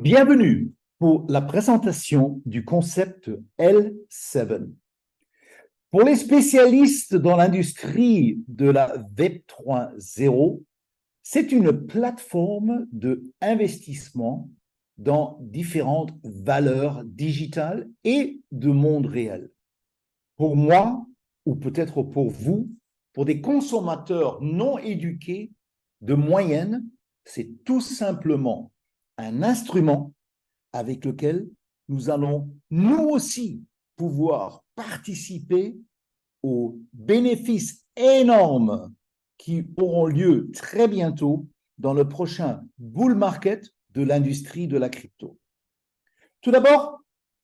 Bienvenue pour la présentation du concept L7. Pour les spécialistes dans l'industrie de la Web 3.0, c'est une plateforme d'investissement dans différentes valeurs digitales et de monde réel. Pour moi, ou peut-être pour vous, pour des consommateurs non éduqués de moyenne, c'est tout simplement un instrument avec lequel nous allons nous aussi pouvoir participer aux bénéfices énormes qui auront lieu très bientôt dans le prochain bull market de l'industrie de la crypto. Tout d'abord,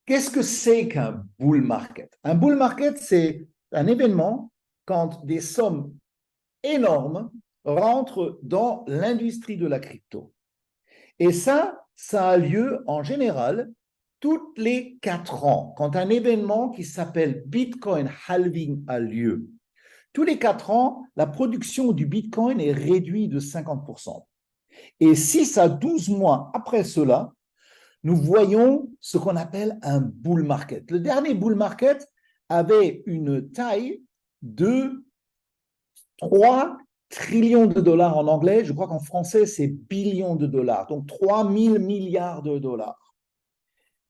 qu'est-ce que c'est qu'un bull market? Un bull market, c'est un événement quand des sommes énormes rentrent dans l'industrie de la crypto. Et ça a lieu en général toutes les 4 ans, quand un événement qui s'appelle Bitcoin Halving a lieu. Tous les 4 ans, la production du Bitcoin est réduite de 50%. Et 6 à 12 mois après cela, nous voyons ce qu'on appelle un bull market. Le dernier bull market avait une taille de 3 trillions de dollars en anglais. Je crois qu'en français, c'est billions de dollars. Donc, 3000 milliards de dollars.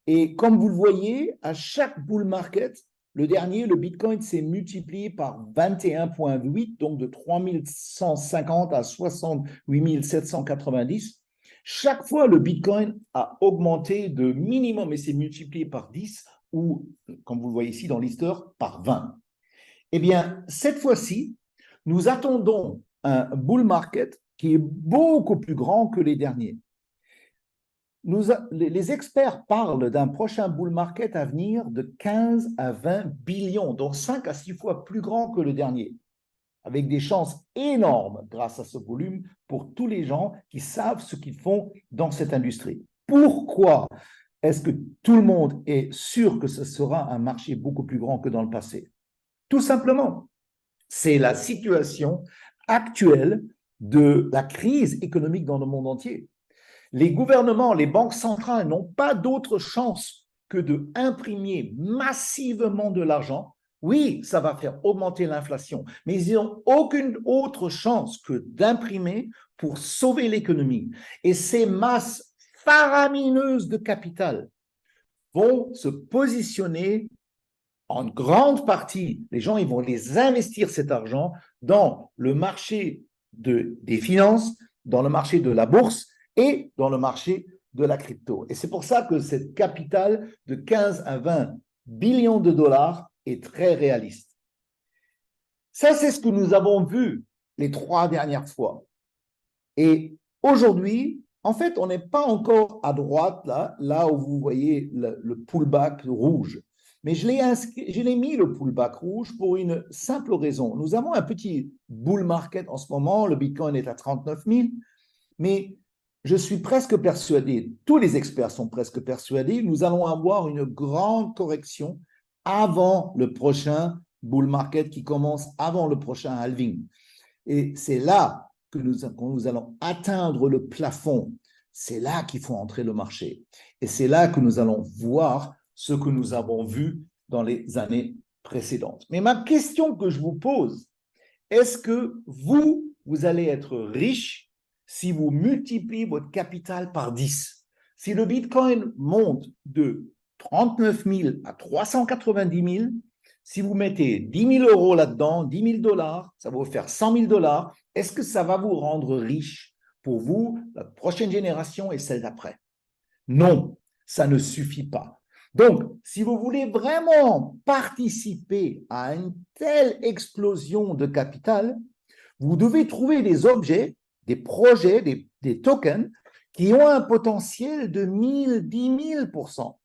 Et comme vous le voyez, à chaque bull market, le dernier, le Bitcoin s'est multiplié par 21,8, donc de 3150 à 68 790. Chaque fois, le Bitcoin a augmenté de minimum et s'est multiplié par 10 ou, comme vous le voyez ici dans l'histoire, par 20. Eh bien, cette fois-ci, nous attendons un bull market qui est beaucoup plus grand que les derniers. Les experts parlent d'un prochain bull market à venir de 15 à 20 billions, donc 5 à 6 fois plus grand que le dernier, avec des chances énormes grâce à ce volume pour tous les gens qui savent ce qu'ils font dans cette industrie. Pourquoi est-ce que tout le monde est sûr que ce sera un marché beaucoup plus grand que dans le passé? Tout simplement, c'est la situation actuelle de la crise économique dans le monde entier. Les gouvernements, les banques centrales n'ont pas d'autre chance que d'imprimer massivement de l'argent. Oui, ça va faire augmenter l'inflation, mais ils n'ont aucune autre chance que d'imprimer pour sauver l'économie. Et ces masses faramineuses de capital vont se positionner en grande partie, les gens ils vont les investir cet argent dans le marché des finances, dans le marché de la bourse et dans le marché de la crypto. Et c'est pour ça que cette capitale de 15 à 20 billions de dollars est très réaliste. Ça, c'est ce que nous avons vu les 3 dernières fois. Et aujourd'hui, en fait, on n'est pas encore à droite, là où vous voyez le pullback rouge. Mais je l'ai mis le pullback rouge pour une simple raison. Nous avons un petit bull market en ce moment, le Bitcoin est à 39 000, mais je suis presque persuadé, tous les experts sont presque persuadés, nous allons avoir une grande correction avant le prochain bull market qui commence avant le prochain halving. Et c'est là que nous allons atteindre le plafond. C'est là qu'il faut entrer le marché. Et c'est là que nous allons voir ce que nous avons vu dans les années précédentes. Mais ma question que je vous pose, est-ce que vous allez être riche si vous multipliez votre capital par 10? Si le Bitcoin monte de 39 000 à 390 000, si vous mettez 10 000 euros là-dedans, 10 000 dollars, ça va vous faire 100 000 dollars, est-ce que ça va vous rendre riche pour vous, la prochaine génération et celle d'après? Non, ça ne suffit pas. Donc, si vous voulez vraiment participer à une telle explosion de capital, vous devez trouver des objets, des projets, des tokens qui ont un potentiel de 1000, 10 000%.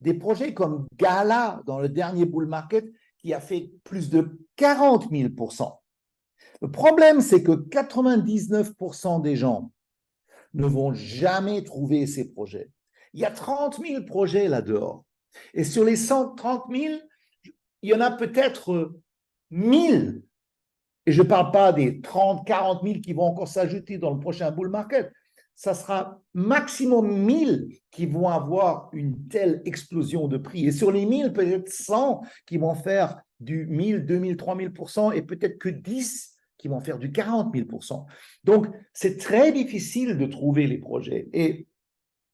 Des projets comme Gala dans le dernier bull market qui a fait plus de 40 000%. Le problème, c'est que 99% des gens ne vont jamais trouver ces projets. Il y a 30 000 projets là-dehors. Et sur les 130 000, il y en a peut-être 1000. Et je ne parle pas des 30, 40 000 qui vont encore s'ajouter dans le prochain bull market. ça sera maximum 1000 qui vont avoir une telle explosion de prix. Et sur les 1000, peut-être 100 qui vont faire du 1000, 2000, 3000%, et peut-être que 10 qui vont faire du 40 000%. Donc, c'est très difficile de trouver les projets. Et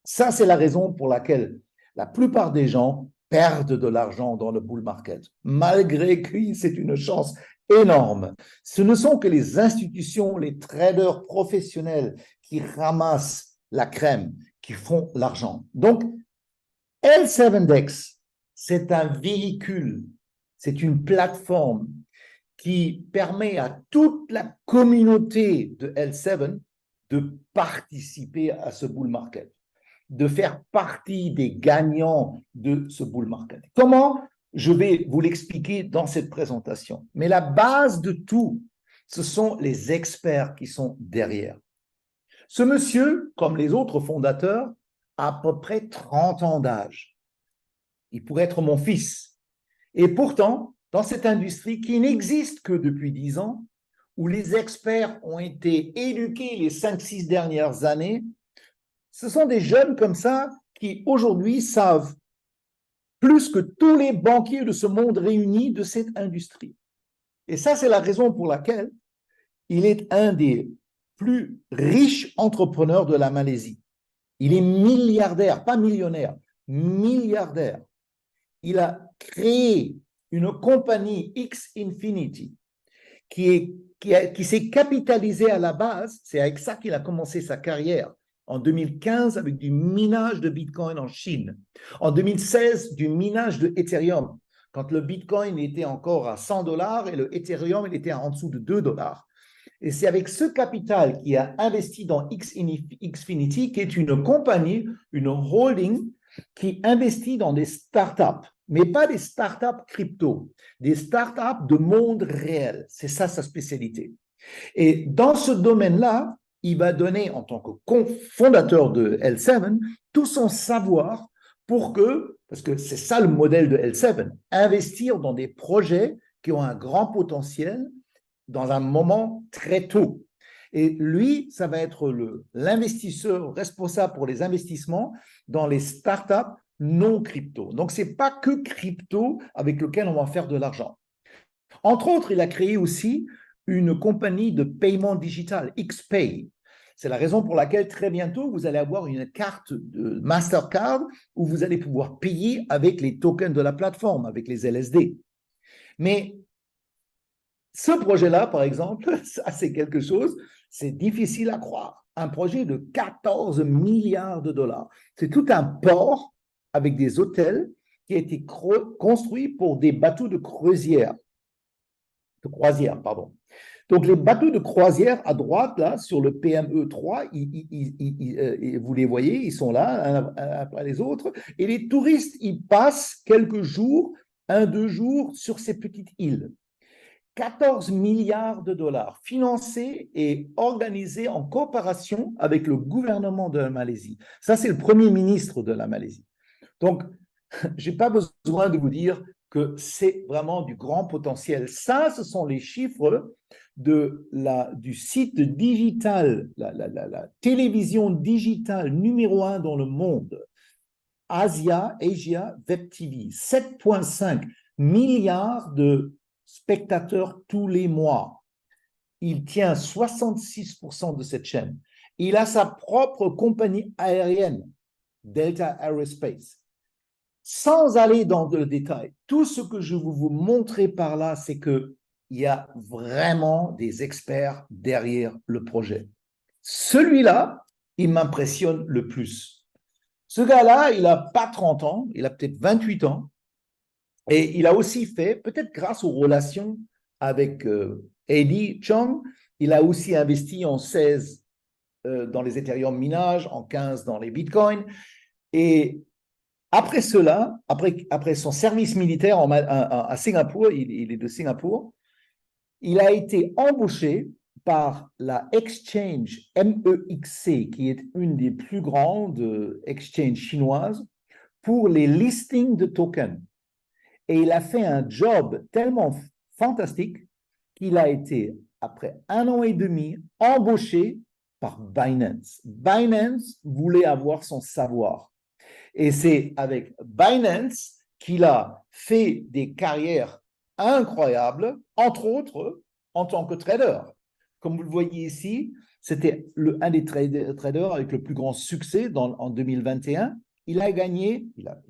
ça, c'est la raison pour laquelle la plupart des gens perdent de l'argent dans le bull market, malgré que c'est une chance énorme. Ce ne sont que les institutions, les traders professionnels qui ramassent la crème, qui font l'argent. Donc, L7Dex, c'est un véhicule, c'est une plateforme qui permet à toute la communauté de L7 de participer à ce bull market, de faire partie des gagnants de ce bull market. Comment? Je vais vous l'expliquer dans cette présentation. Mais la base de tout, ce sont les experts qui sont derrière. Ce monsieur, comme les autres fondateurs, a à peu près 30 ans d'âge. Il pourrait être mon fils. Et pourtant, dans cette industrie qui n'existe que depuis 10 ans, où les experts ont été éduqués les 5-6 dernières années, ce sont des jeunes comme ça qui aujourd'hui savent plus que tous les banquiers de ce monde réunis de cette industrie. Et ça, c'est la raison pour laquelle il est un des plus riches entrepreneurs de la Malaisie. Il est milliardaire, pas millionnaire, milliardaire. Il a créé une compagnie X Infinity qui s'est capitalisée à la base. C'est avec ça qu'il a commencé sa carrière. En 2015, avec du minage de Bitcoin en Chine. En 2016, du minage de Ethereum, quand le Bitcoin était encore à 100 dollars et le Ethereum il était en dessous de 2 dollars. Et c'est avec ce capital qu'il a investi dans Xfinity, qui est une compagnie, une holding, qui investit dans des startups, mais pas des startups crypto, des startups de monde réel. C'est ça sa spécialité. Et dans ce domaine-là, il va donner, en tant que fondateur de L7, tout son savoir pour que, parce que c'est ça le modèle de L7, investir dans des projets qui ont un grand potentiel dans un moment très tôt. Et lui, ça va être l'investisseur responsable pour les investissements dans les startups non crypto. Donc, ce n'est pas que crypto avec lequel on va faire de l'argent. Entre autres, il a créé aussi une compagnie de paiement digital, XPay. C'est la raison pour laquelle très bientôt, vous allez avoir une carte de Mastercard où vous allez pouvoir payer avec les tokens de la plateforme, avec les LSD. Mais ce projet-là, par exemple, ça c'est quelque chose, c'est difficile à croire. Un projet de 14 milliards de dollars. C'est tout un port avec des hôtels qui a été construit pour des bateaux de croisière. Donc, les bateaux de croisière à droite, là, sur le PME 3, vous les voyez, ils sont là, un après les autres, et les touristes, ils passent quelques jours, 1-2 jours, sur ces petites îles. 14 milliards de dollars financés et organisés en coopération avec le gouvernement de la Malaisie. Ça, c'est le premier ministre de la Malaisie. Donc, je n'ai pas besoin de vous dire que c'est vraiment du grand potentiel. Ça, ce sont les chiffres du site digital, la télévision digitale numéro 1 dans le monde, Asia Web TV, 7,5 milliards de spectateurs tous les mois. Il tient 66% de cette chaîne. Il a sa propre compagnie aérienne, Delta Aerospace. Sans aller dans le détail, tout ce que je vais vous montrer par là, c'est qu'il y a vraiment des experts derrière le projet. Celui-là, il m'impressionne le plus. Ce gars-là, il n'a pas 30 ans, il a peut-être 28 ans, et il a aussi fait, peut-être grâce aux relations avec Eddie Chong, il a aussi investi en 16 dans les Ethereum minages, en 15 dans les Bitcoins, et après cela, après son service militaire à Singapour, il est de Singapour, il a été embauché par la exchange MEXC, qui est une des plus grandes exchanges chinoises, pour les listings de tokens. Et il a fait un job tellement fantastique qu'il a été, après 1 an et demi, embauché par Binance. Binance voulait avoir son savoir. Et c'est avec Binance qu'il a fait des carrières incroyables, entre autres en tant que trader. Comme vous le voyez ici, c'était un des traders avec le plus grand succès en 2021. Il a gagné, il a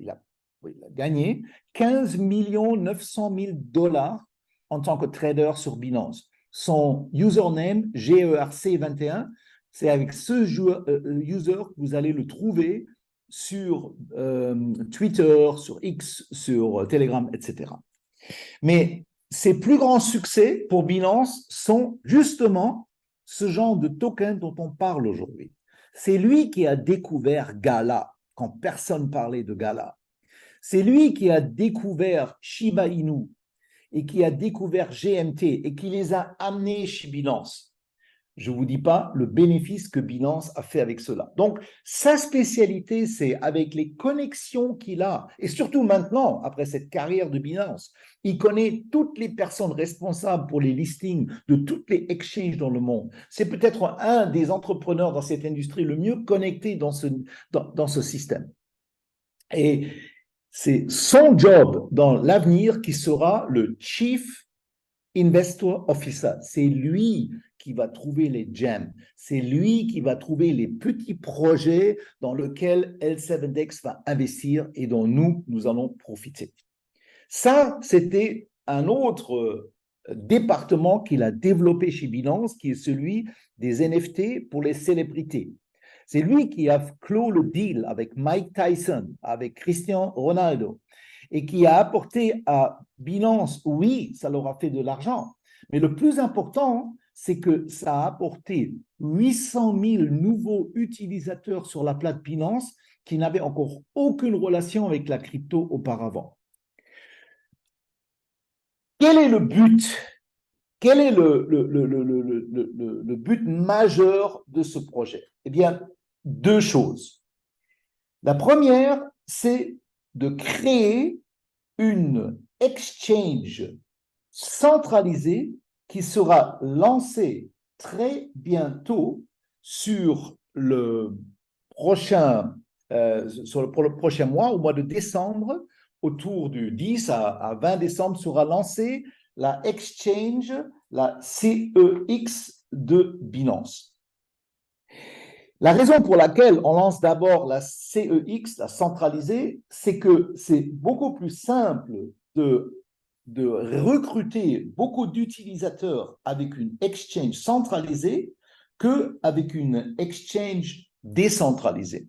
gagné 15 900 000 $ en tant que trader sur Binance. Son username, GERC21, c'est avec ce user que vous allez le trouver sur Twitter, sur X, sur Telegram, etc. Mais ses plus grands succès pour Binance sont justement ce genre de token dont on parle aujourd'hui. C'est lui qui a découvert Gala quand personne parlait de Gala. C'est lui qui a découvert Shiba Inu et qui a découvert GMT et qui les a amenés chez Binance. Je ne vous dis pas le bénéfice que Binance a fait avec cela. Donc, sa spécialité, c'est avec les connexions qu'il a, et surtout maintenant, après cette carrière de Binance, il connaît toutes les personnes responsables pour les listings de toutes les exchanges dans le monde. C'est peut-être un des entrepreneurs dans cette industrie le mieux connecté dans ce système. Et c'est son job dans l'avenir qui sera le Chief Investor Officer. C'est lui qui va trouver les gems. C'est lui qui va trouver les petits projets dans lesquels L7X va investir et dont nous allons profiter. Ça, c'était un autre département qu'il a développé chez Binance, qui est celui des NFT pour les célébrités. C'est lui qui a clos le deal avec Mike Tyson, avec Cristiano Ronaldo, et qui a apporté à Binance, oui, ça leur a fait de l'argent, mais le plus important, c'est que ça a apporté 800 000 nouveaux utilisateurs sur la plate Binance qui n'avaient encore aucune relation avec la crypto auparavant. Quel est le but? Quel est le but majeur de ce projet? Eh bien, deux choses. La première, c'est de créer une exchange centralisée qui sera lancée très bientôt sur le prochain mois, au mois de décembre, autour du 10 à 20 décembre, sera lancée la exchange, la CEX de Binance. La raison pour laquelle on lance d'abord la CEX, la centralisée, c'est que c'est beaucoup plus simple de recruter beaucoup d'utilisateurs avec une exchange centralisée qu'avec une exchange décentralisée.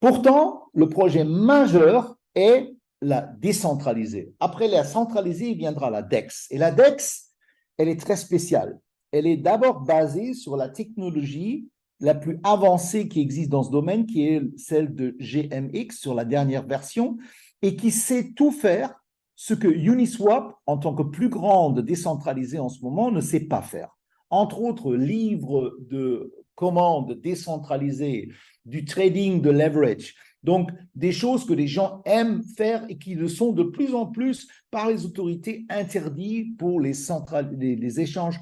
Pourtant, le projet majeur est la décentralisée. Après la centralisée, il viendra la DEX. Et la DEX, elle est très spéciale. Elle est d'abord basée sur la technologie la plus avancée qui existe dans ce domaine, qui est celle de GMX sur la dernière version, et qui sait tout faire, ce que Uniswap, en tant que plus grande décentralisée en ce moment, ne sait pas faire. Entre autres, livres de commandes décentralisées, du trading de leverage, donc des choses que les gens aiment faire et qui le sont de plus en plus par les autorités interdites pour les échanges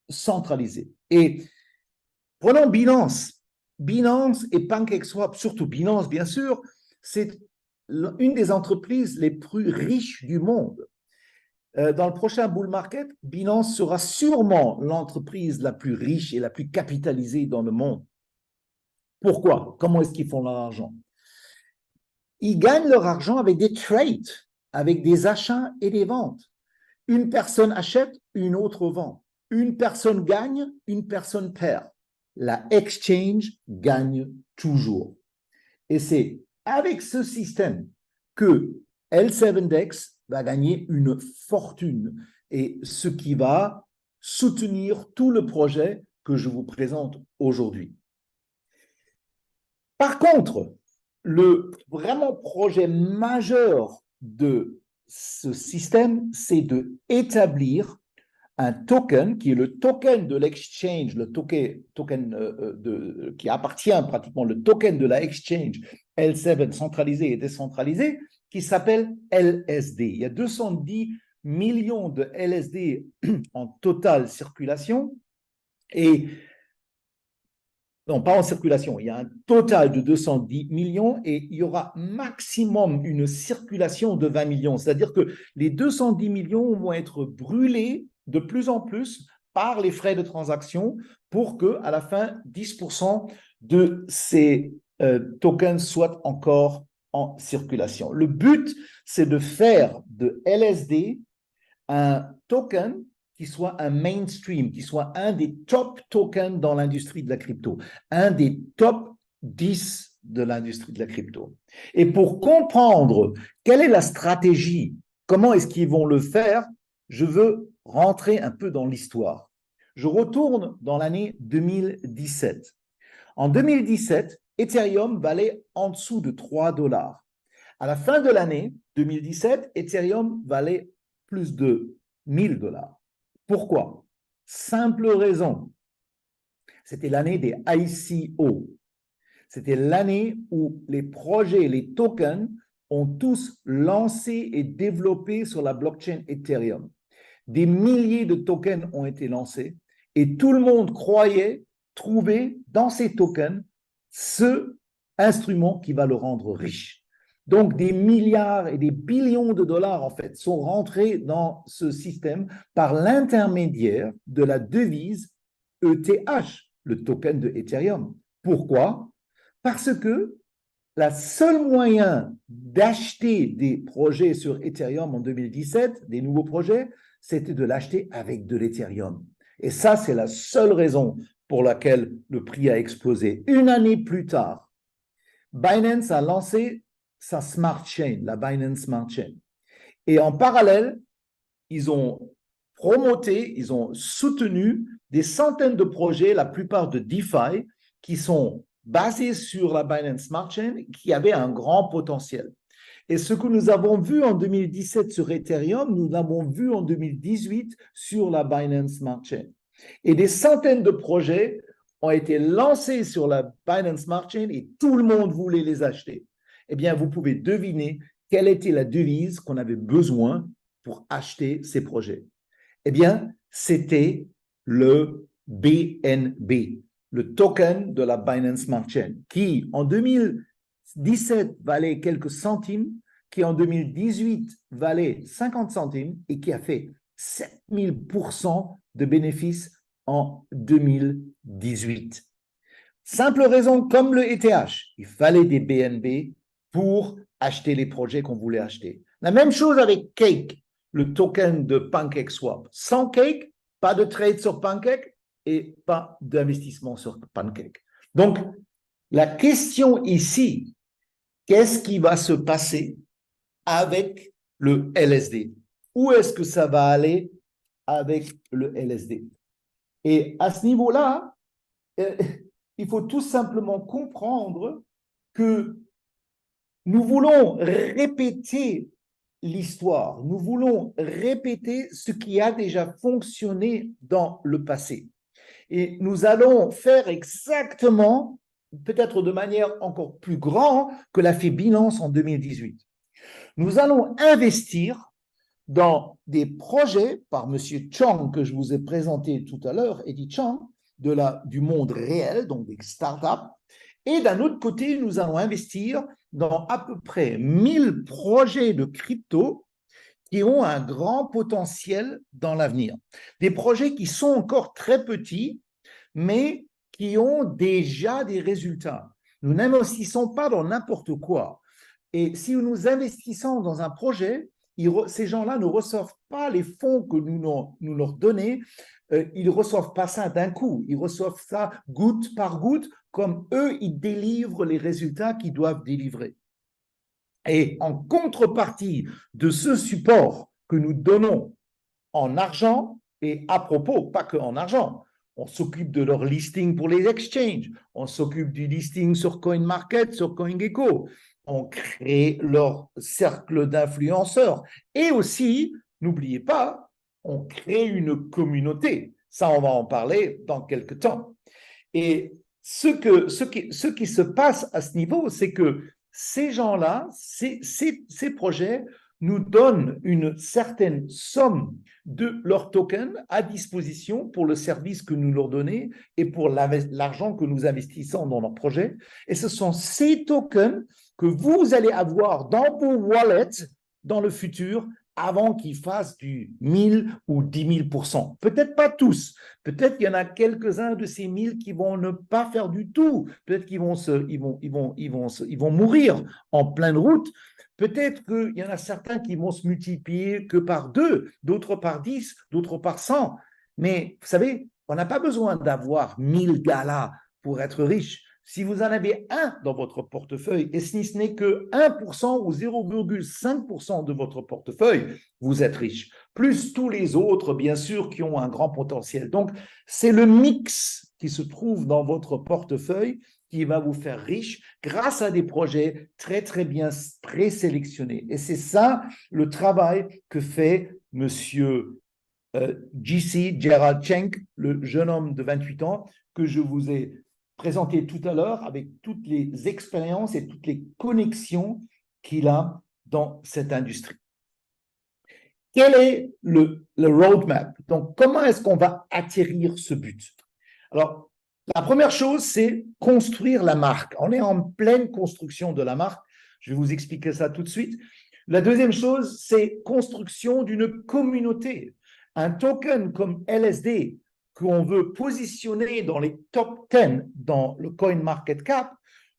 centralisés. Et prenons Binance. Binance et PancakeSwap, surtout Binance, bien sûr, c'est une des entreprises les plus riches du monde. Dans le prochain bull market, Binance sera sûrement l'entreprise la plus riche et la plus capitalisée dans le monde. Pourquoi? Comment est-ce qu'ils font leur argent? Ils gagnent leur argent avec des trades, avec des achats et des ventes. Une personne achète, une autre vend. Une personne gagne, une personne perd. La exchange gagne toujours. Et c'est avec ce système que L7X va gagner une fortune et ce qui va soutenir tout le projet que je vous présente aujourd'hui. Par contre, le vraiment projet majeur de ce système, c'est d'établir un token qui est le token de l'exchange, le token qui appartient pratiquement, le token de la exchange L7 centralisé et décentralisé, qui s'appelle LSD. Il y a 210 millions de LSD en totale circulation et Non, pas en circulation. Il y a un total de 210 millions et il y aura maximum une circulation de 20 millions. C'est-à-dire que les 210 millions vont être brûlés de plus en plus par les frais de transaction pour que, à la fin, 10% de ces tokens soient encore en circulation. Le but, c'est de faire de LSD un token qui soit un mainstream, qui soit un des top tokens dans l'industrie de la crypto, un des top 10 de l'industrie de la crypto. Et pour comprendre quelle est la stratégie, comment est-ce qu'ils vont le faire, je veux rentrer un peu dans l'histoire. Je retourne dans l'année 2017. En 2017, Ethereum valait en dessous de 3 dollars. À la fin de l'année 2017, Ethereum valait plus de 1000 dollars. Pourquoi? Simple raison. C'était l'année des ICO. C'était l'année où les projets, les tokens ont tous lancé et développé sur la blockchain Ethereum. Des milliers de tokens ont été lancés et tout le monde croyait trouver dans ces tokens ce instrument qui va le rendre riche. Donc, des milliards et des billions de dollars, en fait, sont rentrés dans ce système par l'intermédiaire de la devise ETH, le token de Ethereum. Pourquoi? Parce que le seul moyen d'acheter des projets sur Ethereum en 2017, des nouveaux projets, c'était de l'acheter avec de l'Ethereum. Et ça, c'est la seule raison pour laquelle le prix a explosé. Une année plus tard, Binance a lancé sa Smart Chain, la Binance Smart Chain. Et en parallèle, ils ont promoté, ils ont soutenu des centaines de projets, la plupart de DeFi, qui sont basés sur la Binance Smart Chain, qui avaient un grand potentiel. Et ce que nous avons vu en 2017 sur Ethereum, nous l'avons vu en 2018 sur la Binance Smart Chain. Et des centaines de projets ont été lancés sur la Binance Smart Chain et tout le monde voulait les acheter. Eh bien, vous pouvez deviner quelle était la devise qu'on avait besoin pour acheter ces projets. Eh bien, c'était le BNB, le token de la Binance Smart Chain, qui en 2017 valait quelques centimes, qui en 2018 valait 50 centimes et qui a fait 7000% de bénéfices en 2018. Simple raison, comme le ETH, il fallait des BNB pour acheter les projets qu'on voulait acheter. La même chose avec Cake, le token de PancakeSwap. Sans Cake, pas de trade sur Pancake et pas d'investissement sur Pancake. Donc, la question ici, qu'est-ce qui va se passer avec le LSD? Où est-ce que ça va aller avec le LSD? Et à ce niveau-là, il faut tout simplement comprendre que nous voulons répéter l'histoire, nous voulons répéter ce qui a déjà fonctionné dans le passé. Et nous allons faire exactement, peut-être de manière encore plus grande que l'a fait Binance en 2018. Nous allons investir dans des projets par M. Chang, que je vous ai présenté tout à l'heure, Eddie Chang, du monde réel, donc des startups. Et d'un autre côté, nous allons investir dans à peu près 1000 projets de crypto qui ont un grand potentiel dans l'avenir. Des projets qui sont encore très petits, mais qui ont déjà des résultats. Nous n'investissons pas dans n'importe quoi. Et si nous investissons dans un projet, ces gens-là ne reçoivent pas les fonds que nous leur donnons, ils ne reçoivent pas ça d'un coup, ils reçoivent ça goutte par goutte, comme eux, ils délivrent les résultats qu'ils doivent délivrer. Et en contrepartie de ce support que nous donnons en argent, et à propos, pas que en argent, on s'occupe de leur listing pour les exchanges, on s'occupe du listing sur CoinMarket, sur CoinGecko, on crée leur cercle d'influenceurs. Et aussi, n'oubliez pas, on crée une communauté. Ça, on va en parler dans quelques temps. Et ce qui se passe à ce niveau, c'est que ces gens-là, ces projets nous donnent une certaine somme de leurs tokens à disposition pour le service que nous leur donnons et pour l'argent que nous investissons dans leur projet. Et ce sont ces tokens que vous allez avoir dans vos wallets dans le futur avant qu'ils fassent du 1000 ou 10 000%. Peut-être pas tous. Peut-être qu'il y en a quelques-uns de ces 1000 qui vont ne pas faire du tout. Peut-être qu'ils vont mourir en pleine route. Peut-être qu'il y en a certains qui vont se multiplier que par 2, d'autres par 10, d'autres par 100. Mais vous savez, on n'a pas besoin d'avoir 1000 galas pour être riche. Si vous en avez un dans votre portefeuille, et si ce n'est que 1% ou 0,5% de votre portefeuille, vous êtes riche. Plus tous les autres, bien sûr, qui ont un grand potentiel. Donc, c'est le mix qui se trouve dans votre portefeuille qui va vous faire riche grâce à des projets très, très bien présélectionnés. Et c'est ça le travail que fait monsieur J.C. Gerald Schenk, le jeune homme de 28 ans que je vous ai présenté tout à l'heure avec toutes les expériences et toutes les connexions qu'il a dans cette industrie. Quel est le roadmap? Donc, comment est-ce qu'on va atterrir ce but? Alors, la première chose, c'est construire la marque. On est en pleine construction de la marque. Je vais vous expliquer ça tout de suite. La deuxième chose, c'est construction d'une communauté. Un token comme LSD qu'on veut positionner dans les top 10 dans le CoinMarketCap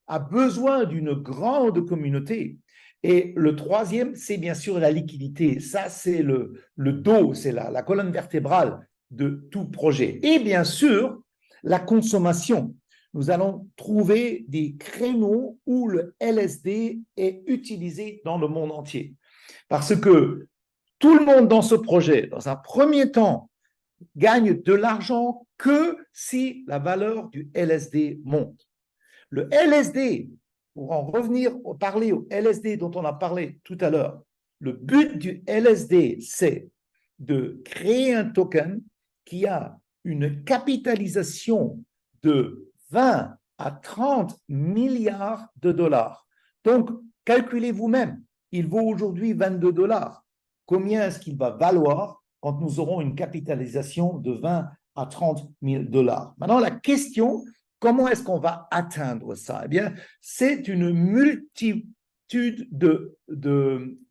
a besoin d'une grande communauté. Et le troisième, c'est bien sûr la liquidité. Ça, c'est le dos, c'est la colonne vertébrale de tout projet. Et bien sûr, la consommation. Nous allons trouver des créneaux où le LSD est utilisé dans le monde entier. Parce que tout le monde dans ce projet, dans un premier temps, gagne de l'argent que si la valeur du LSD monte. Le LSD, pour en revenir parler au LSD dont on a parlé tout à l'heure, le but du LSD, c'est de créer un token qui a une capitalisation de 20 à 30 milliards de dollars. Donc, calculez vous-même, il vaut aujourd'hui 22 dollars. Combien est-ce qu'il va valoir quand nous aurons une capitalisation de 20 à 30 000 dollars? Maintenant, la question, comment est-ce qu'on va atteindre ça? Eh bien, c'est une multitude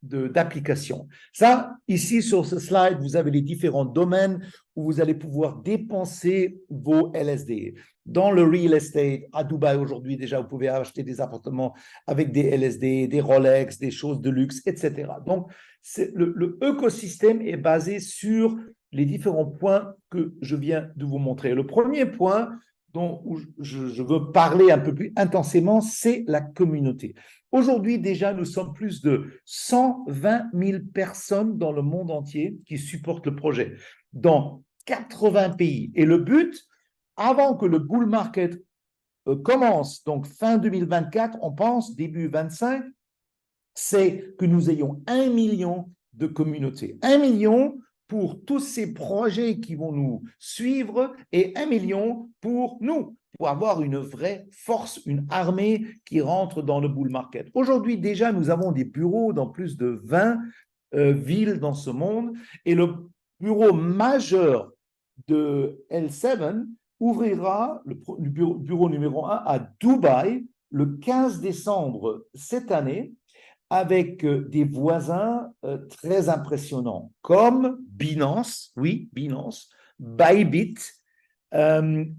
d'applications. Ça, ici sur ce slide, vous avez les différents domaines où vous allez pouvoir dépenser vos LSD. Dans le real estate, à Dubaï aujourd'hui déjà, vous pouvez acheter des appartements avec des LSD, des Rolex, des choses de luxe, etc. Donc, le écosystème est basé sur les différents points que je viens de vous montrer. Le premier point dont je veux parler un peu plus intensément, c'est la communauté. Aujourd'hui, déjà, nous sommes plus de 120 000 personnes dans le monde entier qui supportent le projet, dans 80 pays. Et le but, avant que le bull market commence, donc fin 2024, on pense début 25, c'est que nous ayons 1 million de communautés. 1 million pour tous ces projets qui vont nous suivre et 1 million pour nous, pour avoir une vraie force, une armée qui rentre dans le bull market. Aujourd'hui, déjà, nous avons des bureaux dans plus de 20 villes dans ce monde et le bureau majeur de L7 ouvrira le bureau numéro 1 à Dubaï le 15 décembre cette année avec des voisins très impressionnants, comme Binance, oui, Binance, Bybit,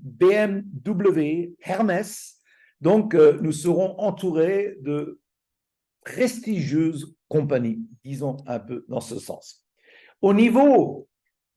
BMW, Hermès. Donc, nous serons entourés de prestigieuses compagnies, disons un peu dans ce sens. Au niveau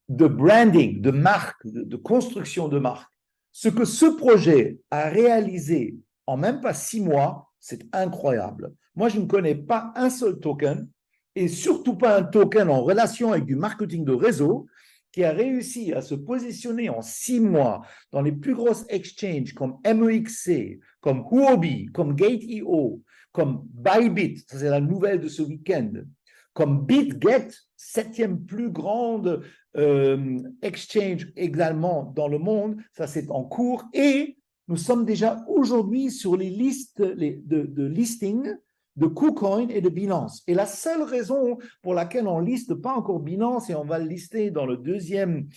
de branding, de marque, de construction de marque, ce que ce projet a réalisé en même pas 6 mois, c'est incroyable. Moi, je ne connais pas un seul token et surtout pas un token en relation avec du marketing de réseau qui a réussi à se positionner en 6 mois dans les plus grosses exchanges comme MEXC, comme Huobi, comme Gate.io, comme Bybit, ça c'est la nouvelle de ce week-end, comme BitGet, 7e plus grande exchange également dans le monde, ça c'est en cours, et nous sommes déjà aujourd'hui sur les listes de listing de KuCoin et de Binance. Et la seule raison pour laquelle on ne liste pas encore Binance, et on va le lister dans le deuxième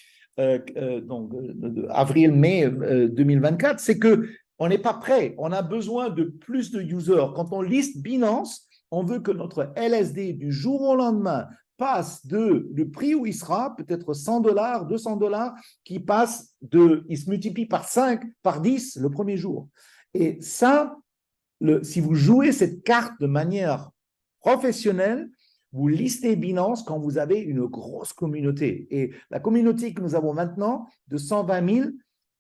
avril-mai 2024, c'est qu'on n'est pas prêt. On a besoin de plus de users. Quand on liste Binance, on veut que notre LSD du jour au lendemain passe du prix où il sera, peut-être $100, $200, il se multiplie par 5, par 10 le premier jour. Et ça, si vous jouez cette carte de manière professionnelle, vous listez Binance quand vous avez une grosse communauté. Et la communauté que nous avons maintenant, de 120 000,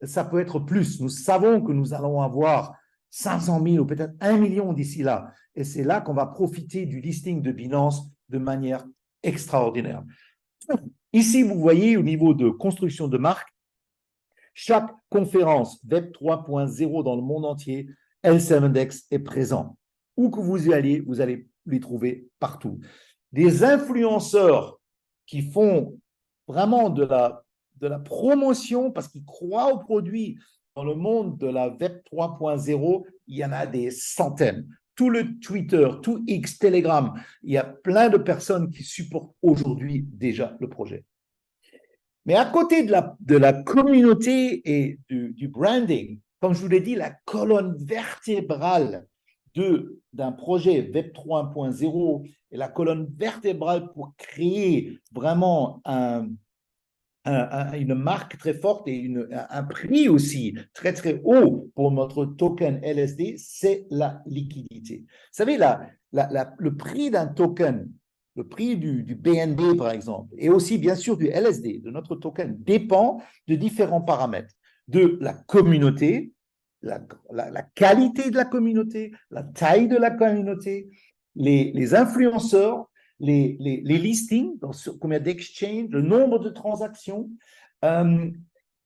ça peut être plus. Nous savons que nous allons avoir 500 000 ou peut-être 1 million d'ici là. Et c'est là qu'on va profiter du listing de Binance de manière extraordinaire. Ici, vous voyez au niveau de construction de marque, chaque conférence Web 3.0 dans le monde entier, L7X est présent. Où que vous allez les trouver partout. Des influenceurs qui font vraiment de la promotion parce qu'ils croient au produit dans le monde de la Web 3.0, il y en a des centaines. Tout le Twitter, tout X, Telegram, il y a plein de personnes qui supportent aujourd'hui déjà le projet. Mais à côté de la communauté et du branding, comme je vous l'ai dit, la colonne vertébrale d'un projet Web 3.0 et la colonne vertébrale pour créer vraiment une marque très forte et un prix aussi très, très haut pour notre token LSD, c'est la liquidité. Vous savez, le prix d'un token, le prix du BNB, par exemple, et aussi, bien sûr, du LSD, de notre token, dépend de différents paramètres, de la communauté, la qualité de la communauté, la taille de la communauté, les influenceurs, les listings, combien d'exchanges, le nombre de transactions,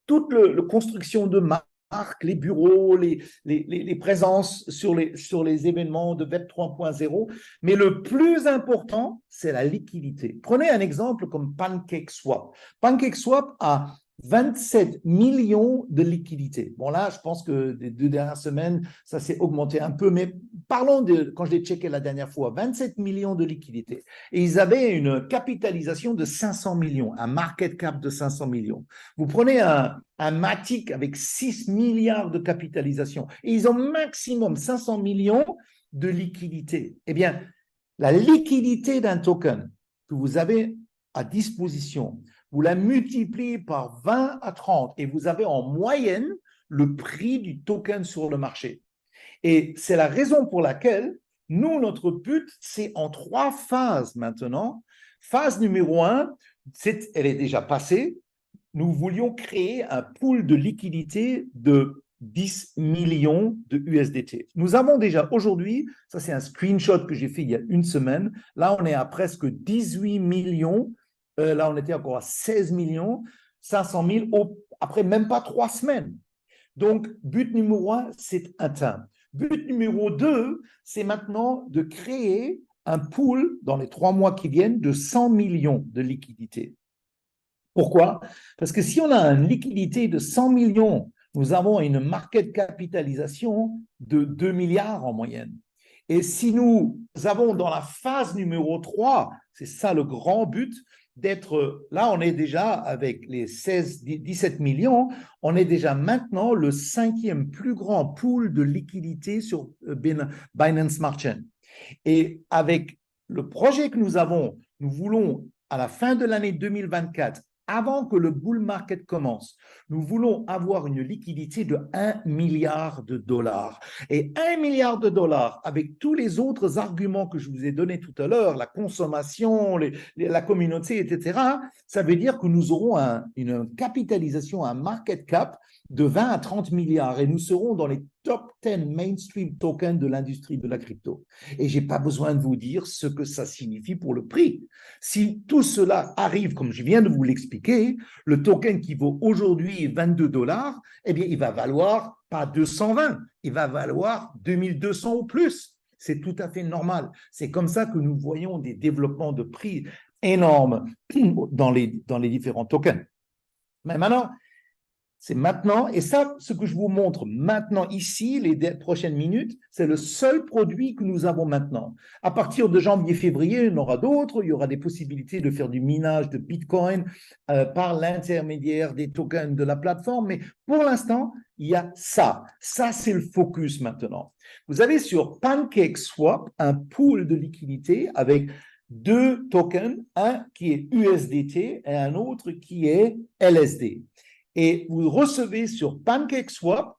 toute la construction de marques, les bureaux, les présences sur les événements de Web 3.0. Mais le plus important, c'est la liquidité. Prenez un exemple comme PancakeSwap. PancakeSwap a 27 millions de liquidités. Bon, là, je pense que des 2 dernières semaines, ça s'est augmenté un peu, mais parlons de quand je l'ai checké la dernière fois, 27 millions de liquidités. Et ils avaient une capitalisation de 500 millions, un market cap de 500 millions. Vous prenez un Matic avec 6 milliards de capitalisation et ils ont maximum 500 millions de liquidités. Eh bien, la liquidité d'un token que vous avez à disposition, vous la multipliez par 20 à 30 et vous avez en moyenne le prix du token sur le marché. Et c'est la raison pour laquelle nous, notre but, c'est en 3 phases maintenant. Phase numéro 1, elle est déjà passée. Nous voulions créer un pool de liquidité de 10 millions de USDT. Nous avons déjà aujourd'hui, ça c'est un screenshot que j'ai fait il y a une semaine, là on est à presque 18 millions. Là, on était encore à 16 millions, 500 000, après même pas 3 semaines. Donc, but numéro 1, c'est atteint. But numéro 2, c'est maintenant de créer un pool dans les 3 mois qui viennent de 100 millions de liquidités. Pourquoi? Parce que si on a une liquidité de 100 millions, nous avons une market capitalisation de 2 milliards en moyenne. Et si nous avons dans la phase numéro 3, c'est ça le grand but, d'être, là on est déjà avec les 17 millions, on est déjà maintenant le 5e plus grand pool de liquidité sur Binance Smart Chain. Et avec le projet que nous avons, nous voulons à la fin de l'année 2024, avant que le bull market commence, nous voulons avoir une liquidité de 1 milliard de dollars. Et 1 milliard de dollars, avec tous les autres arguments que je vous ai donnés tout à l'heure, la consommation, la communauté, etc., ça veut dire que nous aurons une capitalisation, un market cap de 20 à 30 milliards et nous serons dans les top 10 mainstream tokens de l'industrie de la crypto. Et je n'ai pas besoin de vous dire ce que ça signifie pour le prix. Si tout cela arrive, comme je viens de vous l'expliquer, le token qui vaut aujourd'hui 22 $, eh bien, il va valoir pas 220, il va valoir 2200 ou plus. C'est tout à fait normal. C'est comme ça que nous voyons des développements de prix énormes dans les différents tokens. Mais maintenant, C'est maintenant, et ça, ce que je vous montre maintenant ici, les prochaines minutes, c'est le seul produit que nous avons maintenant. À partir de janvier-février, il y en aura d'autres, il y aura des possibilités de faire du minage de Bitcoin par l'intermédiaire des tokens de la plateforme, mais pour l'instant, il y a ça. Ça, c'est le focus maintenant. Vous avez sur PancakeSwap un pool de liquidité avec deux tokens, un qui est USDT et un autre qui est LSD. Et vous recevez sur PancakeSwap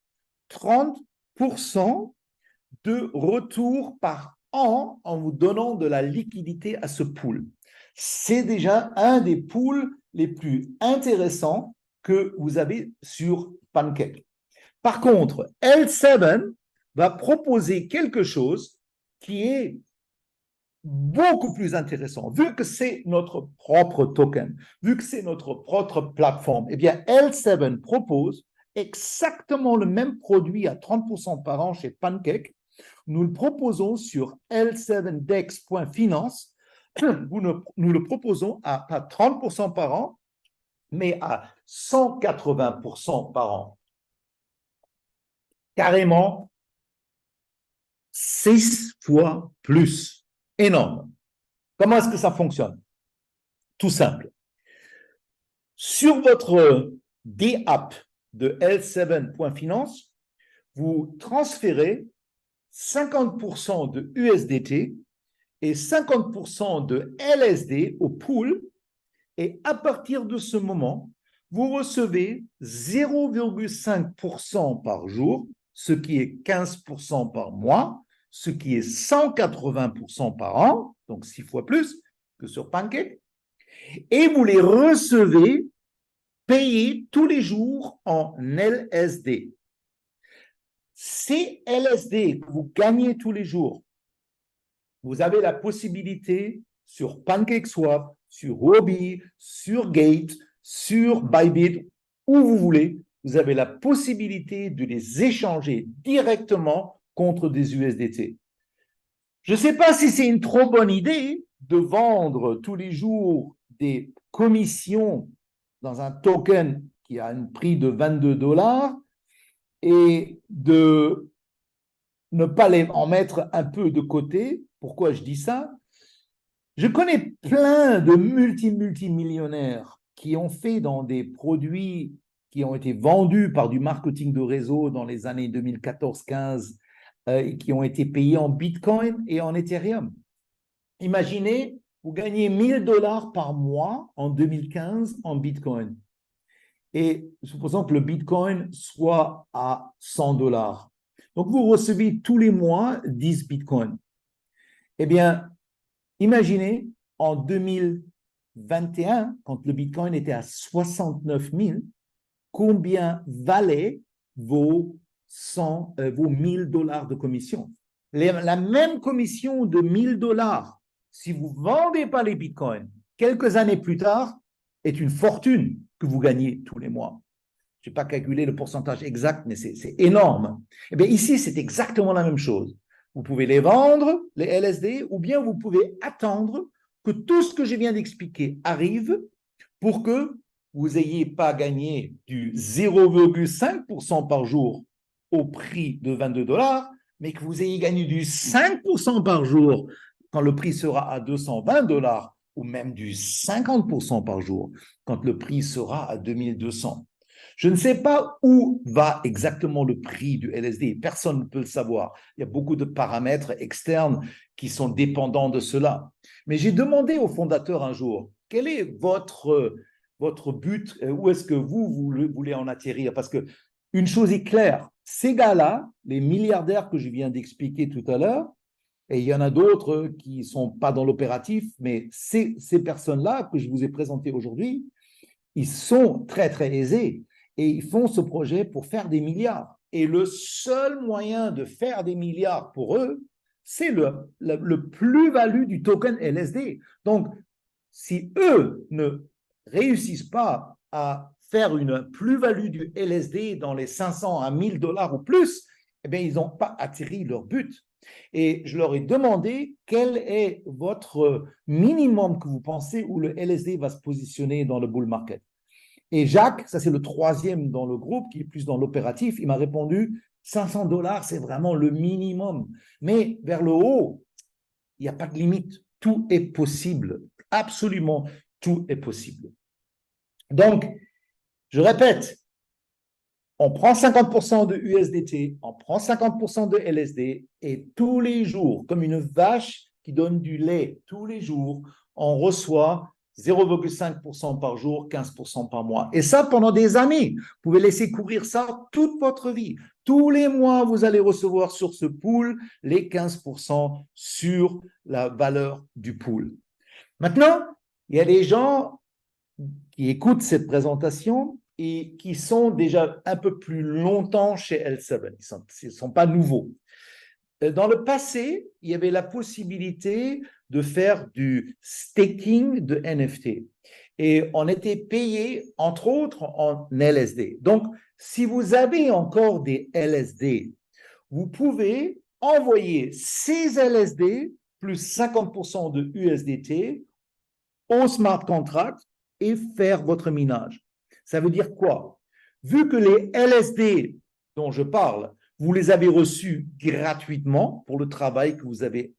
30% de retour par an en vous donnant de la liquidité à ce pool. C'est déjà un des pools les plus intéressants que vous avez sur Pancake. Par contre, L7 va proposer quelque chose qui est beaucoup plus intéressant. Vu que c'est notre propre token, vu que c'est notre propre plateforme, eh bien, L7 propose exactement le même produit à 30% par an chez Pancake. Nous le proposons sur L7dex.finance. Nous le proposons à pas 30% par an, mais à 180% par an. Carrément 6 fois plus. Énorme. Comment est-ce que ça fonctionne? Tout simple. Sur votre DApp de L7.finance, vous transférez 50% de USDT et 50% de LSD au pool, et à partir de ce moment, vous recevez 0,5% par jour, ce qui est 15% par mois, ce qui est 180% par an, donc 6 fois plus que sur Pancake, et vous les recevez payés tous les jours en LSD. Ces LSD que vous gagnez tous les jours, vous avez la possibilité sur PancakeSwap, sur Huobi, sur Gate, sur Bybit, où vous voulez, vous avez la possibilité de les échanger directement contre des USDT. Je ne sais pas si c'est une trop bonne idée de vendre tous les jours des commissions dans un token qui a un prix de 22$ et de ne pas en mettre un peu de côté. Pourquoi je dis ça? Je connais plein de multimillionnaires qui ont fait dans des produits qui ont été vendus par du marketing de réseau dans les années 2014-15 et qui ont été payés en Bitcoin et en Ethereum. Imaginez, vous gagnez 1000$ par mois en 2015 en Bitcoin. Et supposons que le Bitcoin soit à 100$. Donc, vous recevez tous les mois 10 Bitcoins. Eh bien, imaginez, en 2021, quand le Bitcoin était à 69 000, combien valaient vos 1000$ de commission? La même commission de 1000$, si vous ne vendez pas les Bitcoins, quelques années plus tard, est une fortune que vous gagnez tous les mois. Je n'ai pas calculé le pourcentage exact, mais c'est énorme. Eh bien, ici, c'est exactement la même chose. Vous pouvez les vendre, les LSD, ou bien vous pouvez attendre que tout ce que je viens d'expliquer arrive pour que vous n'ayez pas gagné du 0,5% par jour au prix de 22$, mais que vous ayez gagné du 5% par jour quand le prix sera à 220$, ou même du 50% par jour quand le prix sera à 2200. Je ne sais pas où va exactement le prix du LSD. Personne ne peut le savoir. Il y a beaucoup de paramètres externes qui sont dépendants de cela. Mais j'ai demandé au fondateur un jour, quel est votre but? Où est-ce que vous voulez en atterrir? Parce que une chose est claire, ces gars-là, les milliardaires que je viens d'expliquer tout à l'heure, et il y en a d'autres qui ne sont pas dans l'opératif, mais ces personnes-là que je vous ai présentées aujourd'hui, ils sont très, très aisés et ils font ce projet pour faire des milliards. Et le seul moyen de faire des milliards pour eux, c'est le plus-value du token LSD. Donc, si eux ne réussissent pas à faire une plus-value du LSD dans les 500 à 1000$ ou plus, eh bien, ils n'ont pas atterri leur but. Et je leur ai demandé quel est votre minimum que vous pensez où le LSD va se positionner dans le bull market. Et Jacques, ça c'est le troisième dans le groupe, qui est plus dans l'opératif, il m'a répondu, 500 dollars, c'est vraiment le minimum. Mais vers le haut, il n'y a pas de limite. Tout est possible. Absolument, tout est possible. Donc, je répète, on prend 50% de USDT, on prend 50% de LSD, et tous les jours, comme une vache qui donne du lait, tous les jours, on reçoit 0,5% par jour, 15% par mois. Et ça, pendant des années. Vous pouvez laisser courir ça toute votre vie. Tous les mois, vous allez recevoir sur ce pool les 15% sur la valeur du pool. Maintenant, il y a des gens qui écoutent cette présentation et qui sont déjà un peu plus longtemps chez L7. Ils ne sont pas nouveaux. Dans le passé, il y avait la possibilité de faire du staking de NFT. Et on était payé, entre autres, en LSD. Donc, si vous avez encore des LSD, vous pouvez envoyer ces LSD plus 50% de USDT au smart contract et faire votre minage. Ça veut dire quoi? Vu que les LSD dont je parle, vous les avez reçus gratuitement pour le travail que vous avez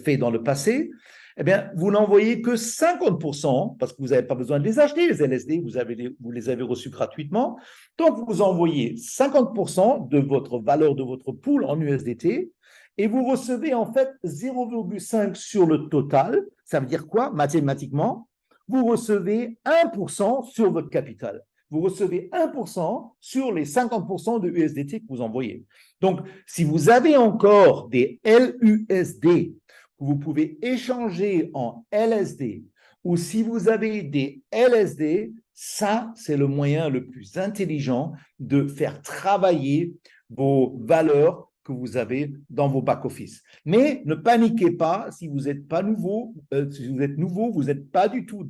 fait dans le passé, eh bien, vous n'envoyez que 50% parce que vous n'avez pas besoin de les acheter, les LSD, vous les avez reçus gratuitement. Donc, vous envoyez 50% de votre valeur de votre pool en USDT et vous recevez en fait 0,5 sur le total. Ça veut dire quoi mathématiquement? Vous recevez 1% sur votre capital. Vous recevez 1% sur les 50% de USDT que vous envoyez. Donc, si vous avez encore des LUSD que vous pouvez échanger en LSD, ou si vous avez des LSD, ça, c'est le moyen le plus intelligent de faire travailler vos valeurs que vous avez dans vos back-office. Mais ne paniquez pas si vous n'êtes pas nouveau, si vous êtes nouveau, vous n'êtes pas du tout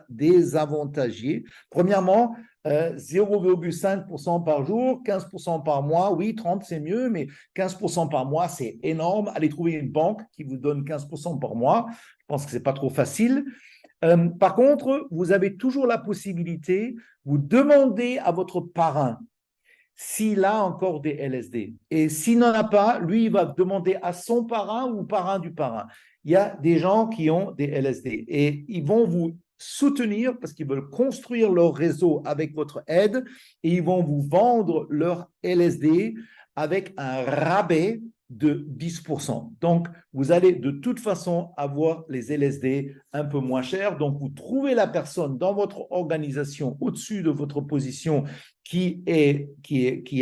désavantagé. Premièrement, 0,5% par jour, 15% par mois, oui, 30 c'est mieux, mais 15% par mois, c'est énorme. Allez trouver une banque qui vous donne 15% par mois. Je pense que ce n'est pas trop facile. Par contre, vous avez toujours la possibilité, vous demandez à votre parrain s'il a encore des LSD. Et s'il n'en a pas, lui, il va demander à son parrain ou parrain du parrain. Il y a des gens qui ont des LSD et ils vont vous soutenir parce qu'ils veulent construire leur réseau avec votre aide et ils vont vous vendre leur LSD avec un rabais de 10%. Donc, vous allez de toute façon avoir les LSD un peu moins chers. Donc, vous trouvez la personne dans votre organisation au-dessus de votre position qui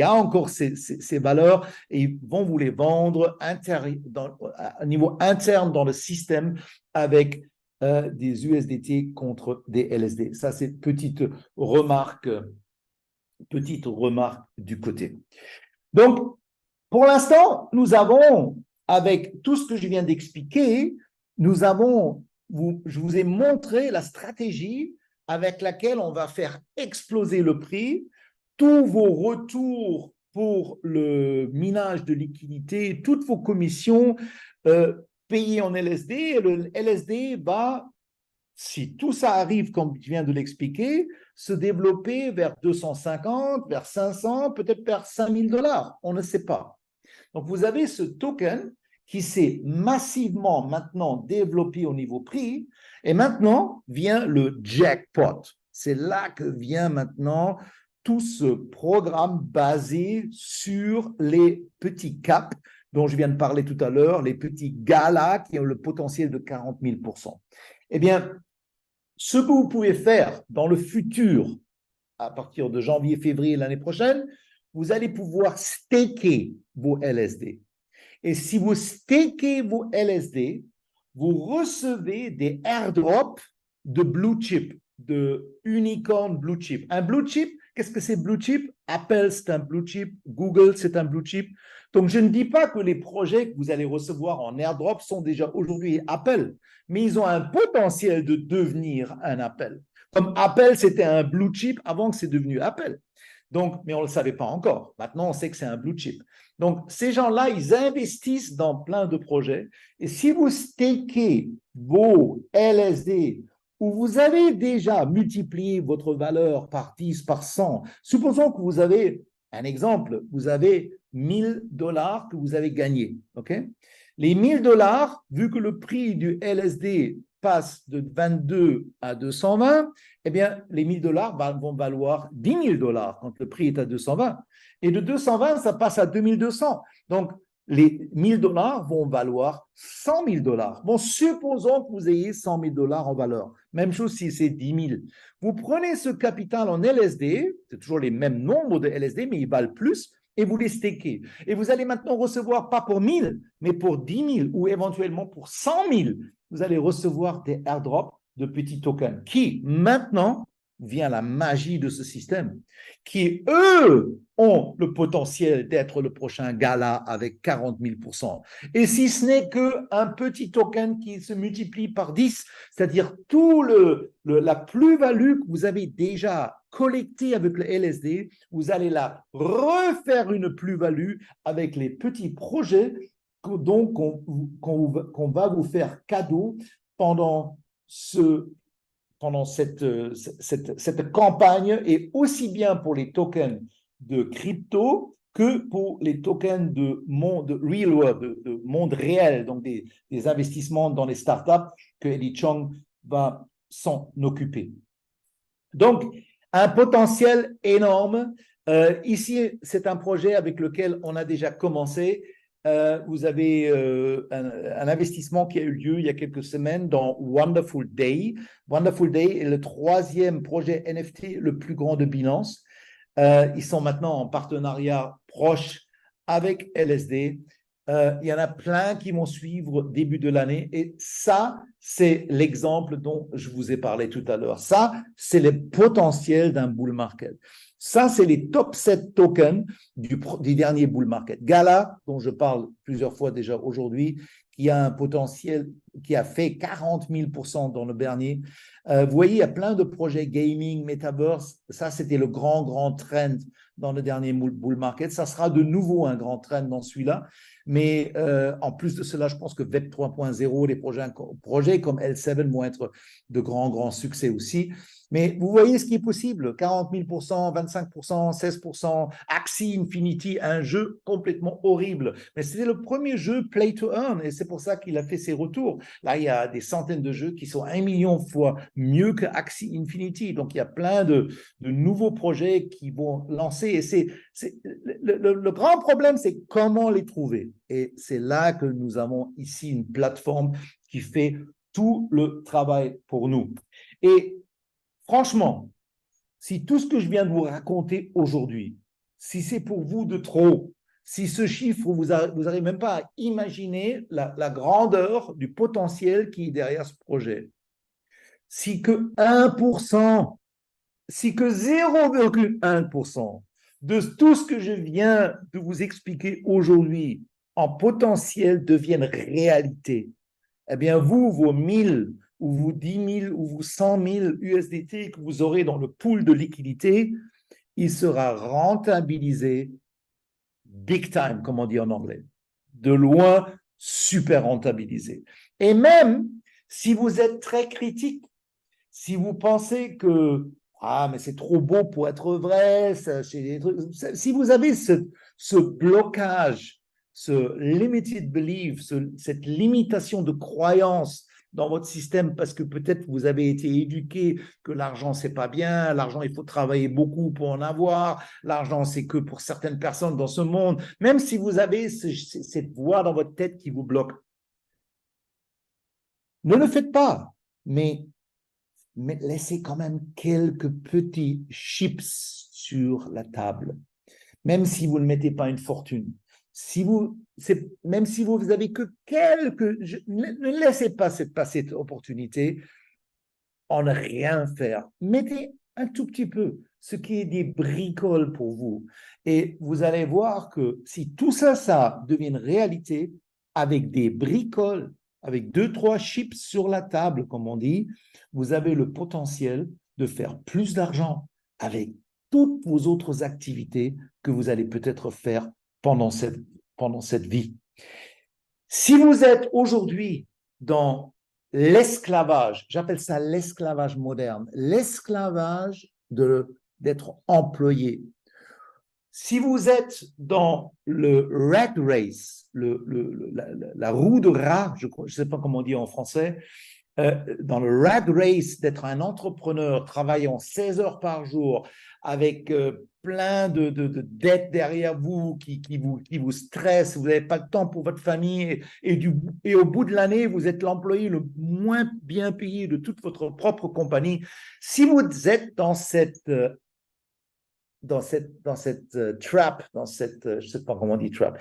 a encore ces valeurs et ils vont vous les vendre à niveau interne dans le système avec des USDT contre des LSD. Ça, c'est petite remarque du côté. Donc, pour l'instant, nous avons, avec tout ce que je viens d'expliquer, je vous ai montré la stratégie avec laquelle on va faire exploser le prix. Tous vos retours pour le minage de liquidité, toutes vos commissions payées en LSD, et le LSD va, si tout ça arrive comme je viens de l'expliquer, se développer vers 250, vers 500, peut-être vers 5000 dollars. On ne sait pas. Donc, vous avez ce token qui s'est massivement maintenant développé au niveau prix et maintenant vient le jackpot. C'est là que vient maintenant tout ce programme basé sur les petits caps dont je viens de parler tout à l'heure, les petits galas qui ont le potentiel de 40 000%. Eh bien, ce que vous pouvez faire dans le futur, à partir de janvier, février l'année prochaine, vous allez pouvoir staker vos LSD. Et si vous stakez vos LSD, vous recevez des airdrops de blue chip, de unicorn blue chip. Un blue chip, qu'est-ce que c'est blue chip? Apple, c'est un blue chip. Google, c'est un blue chip. Donc, je ne dis pas que les projets que vous allez recevoir en airdrop sont déjà aujourd'hui Apple, mais ils ont un potentiel de devenir un Apple. Comme Apple, c'était un blue chip avant que c'est devenu Apple. Donc, mais on ne le savait pas encore. Maintenant, on sait que c'est un blue chip. Donc, ces gens-là, ils investissent dans plein de projets. Et si vous stakez vos LSD où vous avez déjà multiplié votre valeur par 10, par 100. Supposons que vous avez, un exemple, vous avez 1000 $ que vous avez gagnés. Okay? Les 1000 $, vu que le prix du LSD passe de 22 à 220, eh bien, les 1000 $ vont valoir 10 000 $ quand le prix est à 220. Et de 220, ça passe à 2200. Donc, les 1000 $ vont valoir 100 000 $. Bon, supposons que vous ayez 100 000 $ en valeur. Même chose si c'est 10 000. Vous prenez ce capital en LSD, c'est toujours les mêmes nombres de LSD, mais ils valent plus, et vous les stakez. Et vous allez maintenant recevoir, pas pour 1000, mais pour 10 000 ou éventuellement pour 100 000, vous allez recevoir des airdrops de petits tokens qui, maintenant, vient la magie de ce système, qui, eux, ont le potentiel d'être le prochain gala avec 40 000%. Et si ce n'est qu'un petit token qui se multiplie par 10, c'est-à-dire tout la plus-value que vous avez déjà collectée avec le LSD, vous allez la refaire une plus-value avec les petits projets donc qu'on va vous faire cadeau pendant cette campagne, et aussi bien pour les tokens de crypto que pour les tokens de monde real world, de monde réel, donc des investissements dans les startups que Eddie Chong va s'en occuper. Donc, un potentiel énorme. Ici, c'est un projet avec lequel on a déjà commencé. Vous avez un investissement qui a eu lieu il y a quelques semaines dans Wonderful Day. Wonderful Day est le 3e projet NFT le plus grand de Binance. Ils sont maintenant en partenariat proche avec LSD. Il y en a plein qui vont suivre début de l'année. Et ça, c'est l'exemple dont je vous ai parlé tout à l'heure. Ça, c'est le potentiel d'un bull market. Ça, c'est les top 7 tokens du dernier bull market. Gala, dont je parle plusieurs fois déjà aujourd'hui, qui a un potentiel, qui a fait 40 000% dans le dernier. Vous voyez, il y a plein de projets gaming, metaverse. Ça, c'était le grand trend dans le dernier bull market. Ça sera de nouveau un grand trend dans celui-là. Mais en plus de cela, je pense que Web 3.0, les projets comme L7 vont être de grands succès aussi. Mais vous voyez ce qui est possible, 40 000%, 25%, 16%, Axie Infinity, un jeu complètement horrible. Mais c'était le premier jeu play to earn, et c'est pour ça qu'il a fait ses retours. Là, il y a des centaines de jeux qui sont 1 million de fois mieux que Axie Infinity. Donc, il y a plein de nouveaux projets qui vont lancer. Et le grand problème, c'est comment les trouver. Et c'est là que nous avons ici une plateforme qui fait tout le travail pour nous. Et franchement, si tout ce que je viens de vous raconter aujourd'hui, si c'est pour vous de trop, si ce chiffre, vous n'arrivez même pas à imaginer la grandeur du potentiel qui est derrière ce projet, si que 1%, si que 0,1% de tout ce que je viens de vous expliquer aujourd'hui en potentiel deviennent réalité, eh bien vous, vos 1000 ou vos 10 000 ou vos 100 000 USDT que vous aurez dans le pool de liquidité, il sera rentabilisé big time, comme on dit en anglais. De loin, super rentabilisé. Et même si vous êtes très critique, si vous pensez que mais c'est trop beau pour être vrai, si vous avez ce blocage, ce limited belief, cette limitation de croyance dans votre système parce que peut-être vous avez été éduqué que l'argent c'est pas bien, l'argent il faut travailler beaucoup pour en avoir, l'argent c'est que pour certaines personnes dans ce monde, même si vous avez cette voix dans votre tête qui vous bloque, ne le faites pas, mais laissez quand même quelques petits chips sur la table, même si vous ne mettez pas une fortune. Même si vous n'avez que quelques, ne laissez pas passer cette opportunité en ne rien faire. Mettez un tout petit peu, ce qui est des bricoles pour vous. Et vous allez voir que si tout ça, ça devient une réalité, avec des bricoles, avec 2-3 chips sur la table, comme on dit, vous avez le potentiel de faire plus d'argent avec toutes vos autres activités que vous allez peut-être faire pendant cette vie. Si vous êtes aujourd'hui dans l'esclavage, j'appelle ça l'esclavage moderne, l'esclavage d'être employé. Si vous êtes dans le rat race, la roue de rat, je ne sais pas comment on dit en français, dans le rat race d'être un entrepreneur travaillant 16 heures par jour avec plein de dettes derrière vous qui vous stressent, vous n'avez pas de temps pour votre famille et au bout de l'année, vous êtes l'employé le moins bien payé de toute votre propre compagnie. Si vous êtes dans cette trap, je ne sais pas comment on dit trap,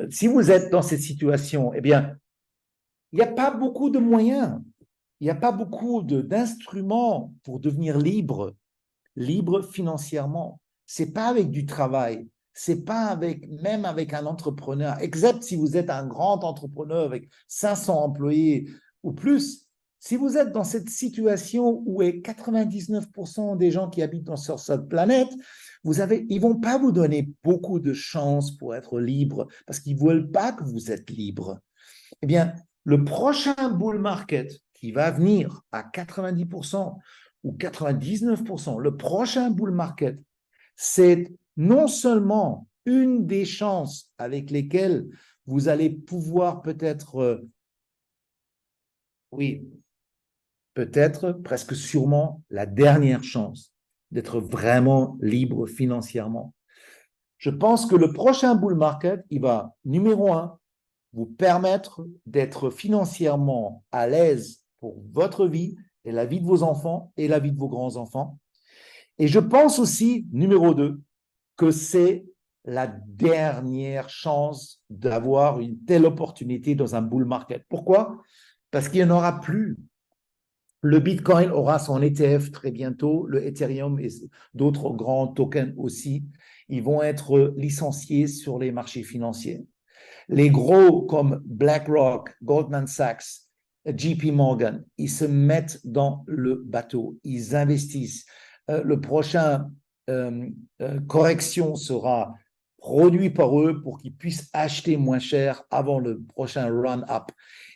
si vous êtes dans cette situation, eh bien, il n'y a pas beaucoup de moyens, il n'y a pas beaucoup d'instruments pour devenir libre financièrement. C'est pas avec du travail, c'est pas avec, même avec un entrepreneur, except si vous êtes un grand entrepreneur avec 500 employés ou plus. Si vous êtes dans cette situation où est 99% des gens qui habitent sur cette planète, ils vont pas vous donner beaucoup de chances pour être libre parce qu'ils veulent pas que vous êtes libre. Eh bien, le prochain bull market qui va venir à 90% ou 99%, le prochain bull market, c'est non seulement une des chances avec lesquelles vous allez pouvoir peut-être, oui, peut-être, presque sûrement, la dernière chance d'être vraiment libre financièrement. Je pense que le prochain bull market, il va, numéro un, vous permettre d'être financièrement à l'aise pour votre vie et la vie de vos enfants et la vie de vos grands-enfants. Et je pense aussi, numéro deux, que c'est la dernière chance d'avoir une telle opportunité dans un bull market. Pourquoi? Parce qu'il n'y en aura plus. Le Bitcoin aura son ETF très bientôt, le Ethereum et d'autres grands tokens aussi. Ils vont être licenciés sur les marchés financiers. Les gros comme BlackRock, Goldman Sachs, JP Morgan, ils se mettent dans le bateau, ils investissent. Le prochain correction sera produit par eux pour qu'ils puissent acheter moins cher avant le prochain run-up.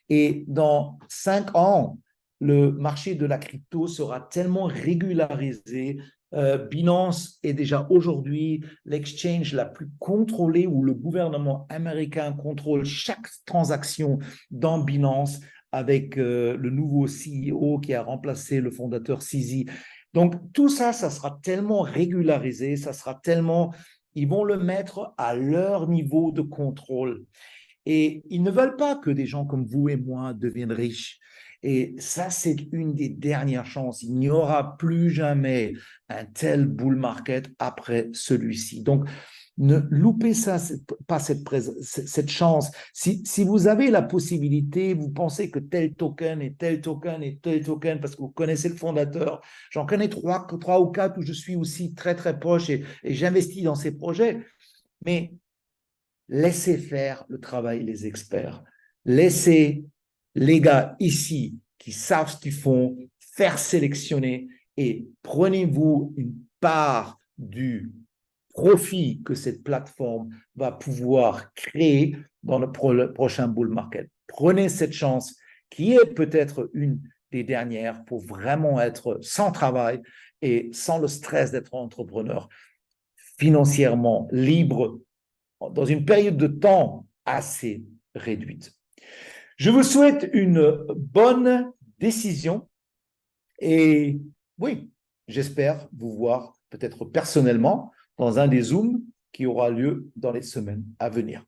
Et dans 5 ans, le marché de la crypto sera tellement régularisé. Binance est déjà aujourd'hui l'exchange la plus contrôlée où le gouvernement américain contrôle chaque transaction dans Binance avec le nouveau CEO qui a remplacé le fondateur CZ. Donc tout ça, ça sera tellement régularisé, ça sera tellement, ils vont le mettre à leur niveau de contrôle. Et ils ne veulent pas que des gens comme vous et moi deviennent riches. Et ça, c'est une des dernières chances. Il n'y aura plus jamais un tel bull market après celui-ci. Donc, ne loupez ça, pas cette chance. Si vous avez la possibilité, vous pensez que tel token et tel token et tel token, parce que vous connaissez le fondateur, j'en connais trois ou quatre où je suis aussi très, très proche et j'investis dans ces projets. Mais laissez faire le travail des experts. Laissez les gars ici qui savent ce qu'ils font faire sélectionner et prenez-vous une part du profit que cette plateforme va pouvoir créer dans le prochain bull market. Prenez cette chance qui est peut-être une des dernières pour vraiment être sans travail et sans le stress d'être entrepreneur, financièrement libre dans une période de temps assez réduite. Je vous souhaite une bonne décision et oui, j'espère vous voir peut-être personnellement dans un des Zooms qui aura lieu dans les semaines à venir.